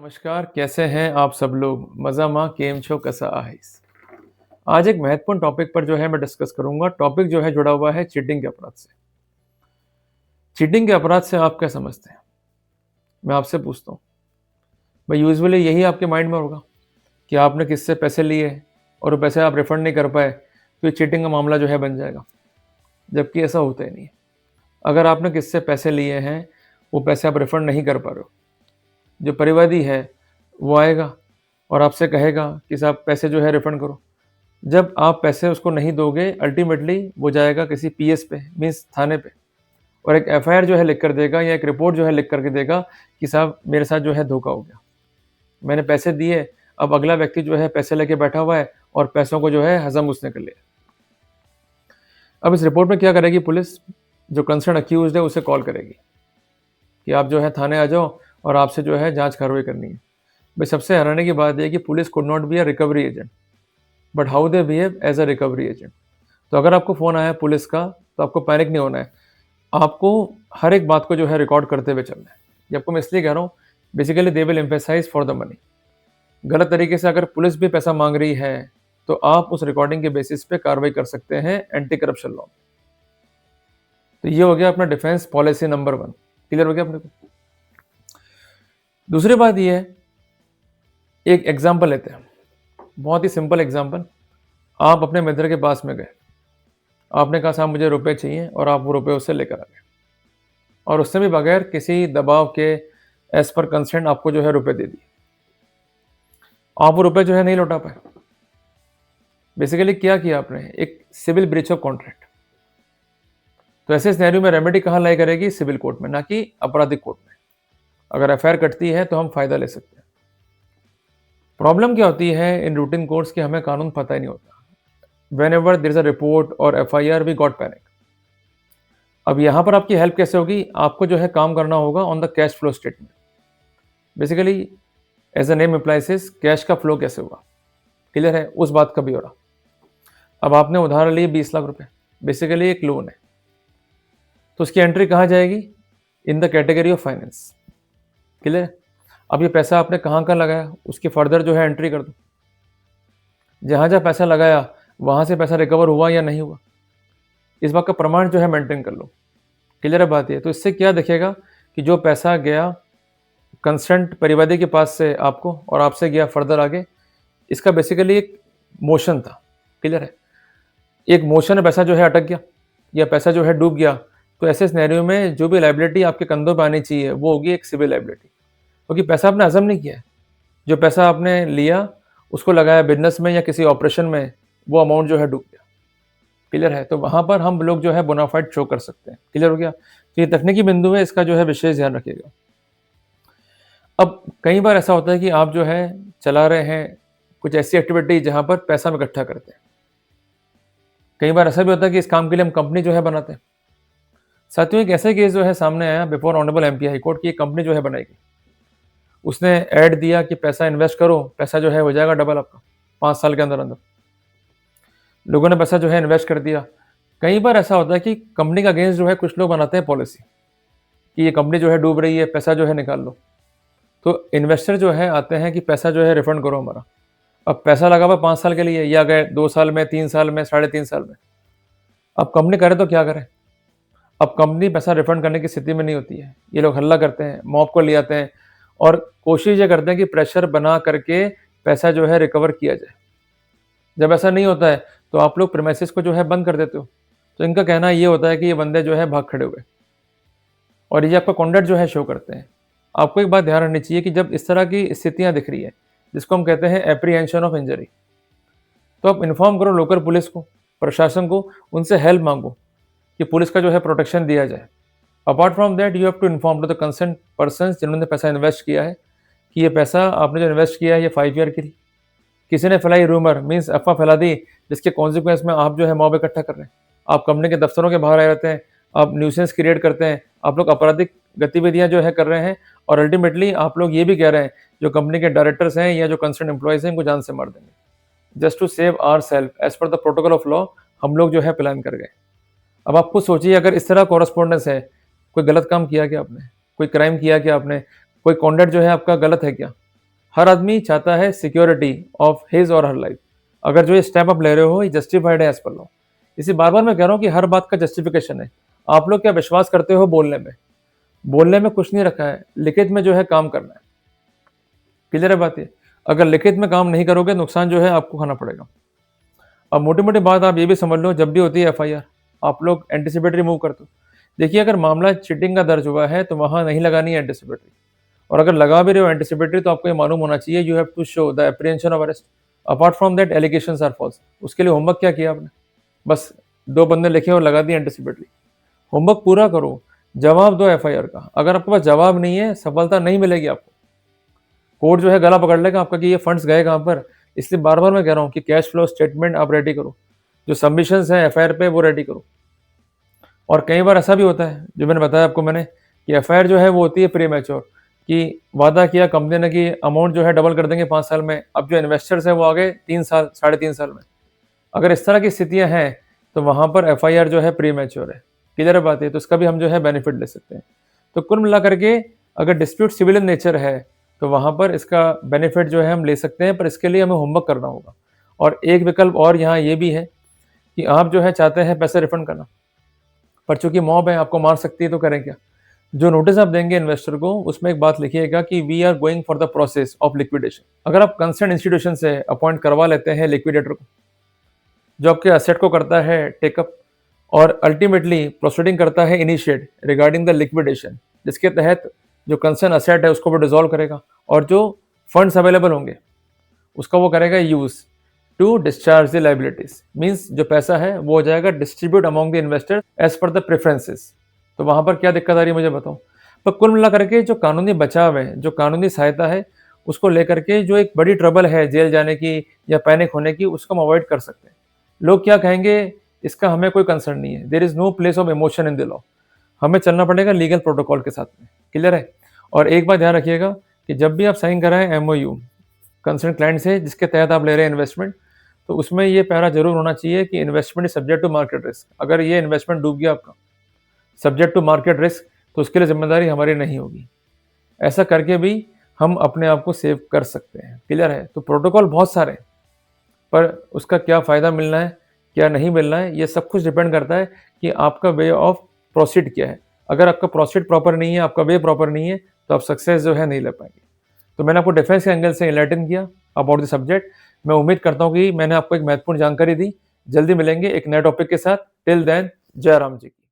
नमस्कार, कैसे हैं आप सब लोग? मज़ा मा केम छो कसा आहिस? आज एक महत्वपूर्ण टॉपिक पर जो है मैं डिस्कस करूँगा। टॉपिक जो है जुड़ा हुआ है चीटिंग के अपराध से। चीटिंग के अपराध से आप क्या समझते हैं? मैं आपसे पूछता हूँ। भाई यूजुअली यही आपके माइंड में होगा कि आपने किसी से पैसे लिए और वो पैसे आप रिफंड नहीं कर पाए, तो ये चीटिंग का मामला जो है बन जाएगा। जबकि ऐसा होता ही नहीं है। अगर आपने किसी से पैसे लिए हैं, वो पैसे आप रिफंड नहीं कर पा रहे हो, जो परिवादी है वो आएगा और आपसे कहेगा कि साहब पैसे जो है रिफंड करो। जब आप पैसे उसको नहीं दोगे, अल्टीमेटली वो जाएगा किसी पीएस पे, मीन्स थाने पे, और एक एफआईआर जो है लिख कर देगा या एक रिपोर्ट जो है लिख करके देगा कि साहब मेरे साथ जो है धोखा हो गया। मैंने पैसे दिए, अब अगला व्यक्ति जो है पैसे लेके बैठा हुआ है और पैसों को जो है हज़म उसने कर लिया। अब इस रिपोर्ट में क्या करेगी पुलिस? जो कंसर्न अक्यूज़्ड है उसे कॉल करेगी कि आप जो है थाने आ जाओ और आपसे जो है जाँच कार्रवाई करनी है। भाई सबसे हैरानी की बात ये है कि police could not be a recovery agent, but how they behave as a recovery agent. तो अगर आपको फ़ोन आया है पुलिस का, तो आपको पैनिक नहीं होना है। आपको हर एक बात को जो है रिकॉर्ड करते हुए चलना है। ये आपको मैं इसलिए कह रहा हूँ, basically they will emphasise for the money. गलत तरीके से अगर पुलिस भी पैसा माँग रही है, तो आप उस रिकॉर्डिंग के बेसिस पे कार्रवाई कर सकते हैं एंटी करप्शन लॉ। तो ये हो गया अपना डिफेंस पॉलिसी नंबर 1। क्लियर हो गया अपने को? दूसरी बात ये है, एक एग्ज़ाम्पल लेते हैं। बहुत ही सिंपल एग्ज़ाम्पल। आप अपने मित्र के पास में गए। आपने कहा साहब मुझे रुपए चाहिए और आप वो रुपए उससे लेकर आ गए और उसने भी बगैर किसी दबाव के एज़ पर कंसेंट आपको जो है रुपए दे दिए। आप वो रुपए जो है नहीं लौटा पाए। बेसिकली क्या किया आपने? एक सिविल ब्रीच ऑफ कॉन्ट्रैक्ट। तो ऐसे सिनेरियो में रेमेडी कहाँ लाई करेगी? सिविल कोर्ट में, ना कि आपराधिक कोर्ट में। अगर एफआईआर कटती है तो हम फ़ायदा ले सकते हैं। प्रॉब्लम क्या होती है इन रूटीन कोर्ट्स कि हमें कानून पता ही नहीं होता। Whenever there is a report और एफआईआर वी गॉट पैनिक। अब यहाँ पर आपकी हेल्प कैसे होगी? आपको जो है काम करना होगा on the cash flow statement. Basically as a name implies, cash का फ्लो कैसे होगा? क्लियर है? उस बात का भी हो रहा। अब आपने उधार लिए 20 लाख रुपए, बेसिकली एक लोन है, तो उसकी एंट्री कहाँ जाएगी? In the category of finance. Clear? अब ये पैसा आपने कहाँ लगाया, उसकी फर्दर जो है एंट्री कर दो। जहाँ जहाँ पैसा लगाया वहाँ से पैसा रिकवर हुआ या नहीं हुआ, इस बात का प्रमाण जो है मेंटेन कर लो। क्लियर है बात ये? तो इससे क्या दिखेगा कि जो पैसा गया कंसेंट परिवादी के पास से आपको और आपसे गया फर्दर आगे, इसका बेसिकली एक मोशन था। क्लियर है? एक मोशन में पैसा जो है अटक गया या पैसा जो है डूब गया, तो ऐसे सिनेरियो में जो भी लायबिलिटी आपके कंधों पे आनी चाहिए वो होगी एक सिविल लायबिलिटी, क्योंकि पैसा आपने हज़म नहीं किया है। जो पैसा आपने लिया उसको लगाया बिज़नेस में या किसी ऑपरेशन में, वो अमाउंट जो है डूब गया। क्लियर है? तो वहाँ पर हम लोग जो है बोनाफाइड शो कर सकते हैं। क्लियर हो गया? तो ये तकनीकी बिंदु है, इसका जो है विशेष ध्यान रखिएगा। अब कई बार ऐसा होता है कि आप जो है चला रहे हैं कुछ ऐसी एक्टिविटी जहाँ पर पैसा हम इकट्ठा करते हैं। कई बार ऐसा भी होता है कि इस काम के लिए हम कंपनी जो है बनाते हैं। साथियों एक ऐसा केस जो है सामने आया before honourable MP high court की, एक कंपनी जो है बनाई गई। उसने ऐड दिया कि पैसा इन्वेस्ट करो, पैसा जो है हो जाएगा डबल आपका 5 साल के अंदर-अंदर। लोगों ने पैसा जो है इन्वेस्ट कर दिया। कई बार ऐसा होता है कि कंपनी के अगेंस्ट जो है कुछ लोग बनाते हैं पॉलिसी कि ये कंपनी जो है डूब रही है, पैसा जो है निकाल लो। तो इन्वेस्टर जो है आते हैं कि पैसा जो है रिफंड करो हमारा। अब पैसा लगा हुआ 5 साल के लिए, या गए 2 साल में, 3 साल में, साढ़े 3 साल में। अब कंपनी करे तो क्या करे? अब कंपनी पैसा रिफंड करने की स्थिति में नहीं होती है। ये लोग हल्ला करते हैं, मॉब को ले आते हैं और कोशिश ये करते हैं कि प्रेशर बना करके पैसा जो है रिकवर किया जाए। जब ऐसा नहीं होता है तो आप लोग प्रीमाइसेस को जो है बंद कर देते हो। तो इनका कहना ये होता है कि ये बंदे जो है भाग खड़े हुए और ये आपका कॉन्डक्ट जो है शो करते हैं। आपको एक बात ध्यान रखनी चाहिए कि जब इस तरह की स्थितियाँ दिख रही है, जिसको हम कहते हैं एप्रीहेंशन ऑफ इंजरी, तो आप इन्फॉर्म करो लोकल पुलिस को, प्रशासन को, उनसे हेल्प मांगो कि पुलिस का जो है प्रोटेक्शन दिया जाए। Apart from that you have to inform to the concern persons जिन्होंने पैसा इन्वेस्ट किया है कि ये पैसा आपने जो इन्वेस्ट किया है ये 5 ईयर के लिए। किसी ने फैलाई रूमर, मीन्स अफवाह फैला दी, जिसके कॉन्सिक्वेंस में आप जो है मॉब इकट्ठा कर रहे हैं। आप कंपनी के दफ्तरों के बाहर आए रहते हैं, आप न्यूसेंस क्रिएट करते हैं, आप लोग आपराधिक गतिविधियां जो है कर रहे हैं और अल्टीमेटली आप लोग ये भी कह रहे हैं जो कंपनी के डायरेक्टर्स हैं या जो कंसर्न एम्प्लॉयज़ हैं इनको जान से मार देंगे। Just to save ourselves as per the protocol of law हम लोग जो है प्लान कर गए। अब आप खुद सोचिए अगर इस तरह कॉरेस्पॉन्डेंस है, कोई गलत काम किया क्या आपने? कोई क्राइम किया क्या आपने? कोई कॉन्डक्ट जो है आपका गलत है क्या? हर आदमी चाहता है सिक्योरिटी ऑफ हिज और हर लाइफ। अगर जो ये स्टेप आप ले रहे हो ये जस्टिफाइड है एज पर लॉ। इसी बार बार मैं कह रहा हूँ कि हर बात का जस्टिफिकेशन है। आप लोग क्या विश्वास करते हो बोलने में? बोलने में कुछ नहीं रखा है, लिखित में जो है काम करना है। क्लियर है बात ये? अगर लिखित में काम नहीं करोगे नुकसान जो है आपको खाना पड़ेगा। अब मोटी मोटी बात आप ये भी समझ लो, जब भी होती है एफआईआर आप लोग एंटिसिपेटरी मूव करते हो। देखिए अगर मामला चीटिंग का दर्ज हुआ है तो वहां नहीं लगानी है एंटिसिपेटरी, और अगर लगा भी रहे हो एंटिसिपेटरी तो आपको ये मालूम होना चाहिए you have to show the apprehension of arrest apart from that allegations are false. उसके लिए होमवर्क क्या किया आपने? बस 2 बंदे लिखे और लगा दिए एंटिसिपेटरी। होमवर्क पूरा करो, जवाब दो एफआईआर का। अगर आपके पास जवाब नहीं है सफलता नहीं मिलेगी आपको। कोर्ट जो है गला पकड़ लेगा आपका कि ये फंड्स गए कहाँ पर। इसलिए बार बार मैं कह रहा हूँ कि कैश फ्लो स्टेटमेंट आप रेडी करो, जो सबमिशंस हैं एफआईआर पे वो रेडी करो। और कई बार ऐसा भी होता है जो मैंने बताया आपको मैंने कि एफआईआर जो है वो होती है प्री मैच्योर, कि वादा किया कंपनी ने कि अमाउंट जो है डबल कर देंगे 5 साल में, अब जो इन्वेस्टर्स हैं वो आ गए 3 साल 3.5 साल में। अगर इस तरह की स्थितियां हैं तो वहां पर एफआईआर जो है प्री मैच्योर है। क्लियर बात है? तो इसका भी हम जो है बेनिफिट ले सकते हैं। तो कुल मिला करके अगर डिस्प्यूट सिविल इन नेचर है तो वहां पर इसका बेनिफिट जो है हम ले सकते हैं, पर इसके लिए हमें होमवर्क करना होगा। और एक विकल्प और यहाँ ये भी है कि आप जो है चाहते हैं पैसे रिफंड करना, पर चूंकि मॉब है आपको मार सकती है तो करें क्या? जो नोटिस आप देंगे इन्वेस्टर को उसमें एक बात लिखिएगा कि we are going for the process of liquidation. अगर आप कंसर्न इंस्टीट्यूशन से अपॉइंट करवा लेते हैं लिक्विडेटर को, जो आपके असेट को करता है टेकअप और अल्टीमेटली प्रोसीडिंग करता है इनिशिएट रिगार्डिंग द लिक्विडेशन, जिसके तहत जो कंसर्न असेट है उसको वो डिसॉल्व करेगा और जो फंड्स अवेलेबल होंगे उसका वो करेगा use to discharge the liabilities. Means जो पैसा है वो हो जाएगा distribute among the investor as per the preferences. तो वहां पर क्या दिक्कत आ रही है मुझे बताओ। पर कुल मिला करके जो कानूनी बचाव है, जो कानूनी सहायता है, उसको लेकर के जो एक बड़ी ट्रबल है जेल जाने की या पैनिक होने की, उसको हम अवॉइड कर सकते हैं। लोग क्या कहेंगे इसका हमें कोई कंसर्न नहीं है। There is no place of emotion in the law. हमें चलना पड़ेगा लीगल प्रोटोकॉल के साथ में। क्लियर है? और एक बात ध्यान रखिएगा कि जब भी आप साइन कराएं एमओयू कंसर्न क्लाइंट से जिसके तहत आप ले रहे हैं इन्वेस्टमेंट, तो उसमें ये पैरा जरूर होना चाहिए कि investment is subject to market risk. अगर ये इन्वेस्टमेंट डूब गया आपका सब्जेक्ट टू मार्केट रिस्क तो उसके लिए जिम्मेदारी हमारी नहीं होगी। ऐसा करके भी हम अपने आप को सेव कर सकते हैं। क्लियर है? तो प्रोटोकॉल बहुत सारे हैं, पर उसका क्या फ़ायदा मिलना है क्या नहीं मिलना है ये सब कुछ डिपेंड करता है कि आपका वे ऑफ प्रोसीड क्या है। अगर आपका प्रोसीड प्रॉपर नहीं है, आपका वे प्रॉपर नहीं है, तो आप सक्सेस जो है नहीं ले पाएंगे। तो मैंने आपको डिफेंस के एंगल से इनलाइटन किया अबाउट द सब्जेक्ट। मैं उम्मीद करता हूँ कि मैंने आपको एक महत्वपूर्ण जानकारी दी। जल्दी मिलेंगे एक नए टॉपिक के साथ। टिल देन जय राम जी की।